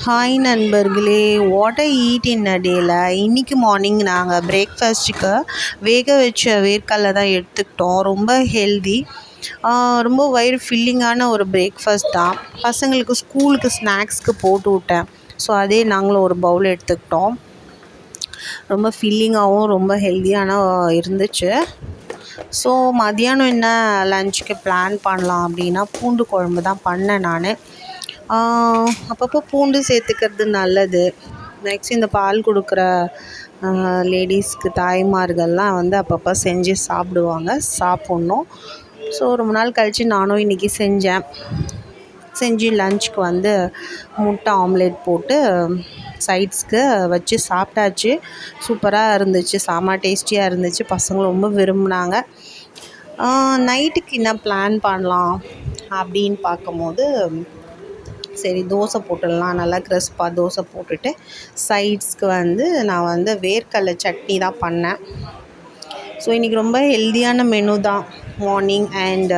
Hi நண்பர்களே, what I eat இன் அ டேல இன்றைக்கி மார்னிங் நாங்கள் பிரேக்ஃபாஸ்ட்டுக்கு வேக வச்ச வேர்க்கடலை தான் எடுத்துக்கிட்டோம். ரொம்ப ஹெல்தி, ரொம்ப வயிறு ஃபில்லிங்கான ஒரு பிரேக்ஃபாஸ்ட் தான். பசங்களுக்கு ஸ்கூலுக்கு ஸ்நாக்ஸ்க்கு போட்டு விட்டேன். ஸோ அதே நாங்களும் ஒரு பவுல் எடுத்துக்கிட்டோம். ரொம்ப ஃபில்லிங்காகவும் ரொம்ப ஹெல்த்தியான இருந்துச்சு. ஸோ மதியானம் என்ன லஞ்சுக்கு பிளான் பண்ணலாம் அப்படின்னா, பூண்டு குழம்பு தான் பண்ணேன் நான். அப்பப்போ பூண்டு சேர்த்துக்கிறது நல்லது. நெக்ஸ்ட் இந்த பால் கொடுக்குற லேடிஸ்க்கு, தாய்மார்கள்லாம் அப்பப்போ செஞ்சு சாப்பிட்ணும். ஸோ ரொம்ப நாள் கழித்து நானும் இன்றைக்கி செஞ்சு லஞ்சுக்கு முட்டை ஆம்லேட் போட்டு சைட்ஸ்க்கு வச்சு சாப்பிட்டாச்சு. சூப்பராக இருந்துச்சு, செம்ம டேஸ்டியாக இருந்துச்சு. பசங்களும் ரொம்ப விரும்பினாங்க. நைட்டுக்கு என்ன பிளான் பண்ணலாம் அப்படின்னு பார்க்கும்போது, சரி தோசை போட்டுடலாம். நல்லா கிறிஸ்பாக தோசை போட்டுட்டு சைட்ஸ்க்கு நான் வேர்க்கடலை சட்னி தான் பண்ணேன். ஸோ இன்றைக்கி ரொம்ப ஹெல்தியான மெனு தான். Morning and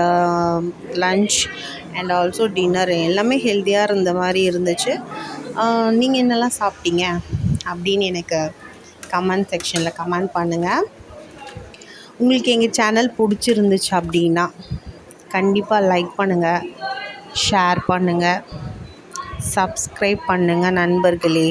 lunch and also dinner எல்லாமே ஹெல்த்தியாக இருந்த மாதிரி இருந்துச்சு. நீங்கள் என்னெல்லாம் சாப்பிட்டீங்க அப்படின்னு எனக்கு கமெண்ட் செக்ஷனில் கமெண்ட் பண்ணுங்கள். உங்களுக்கு எங்கள் சேனல் பிடிச்சிருந்துச்சு அப்படின்னா கண்டிப்பாக லைக் பண்ணுங்கள், ஷேர் பண்ணுங்கள், சப்ஸ்கிரைப் பண்ணுங்கள் நண்பர்களே.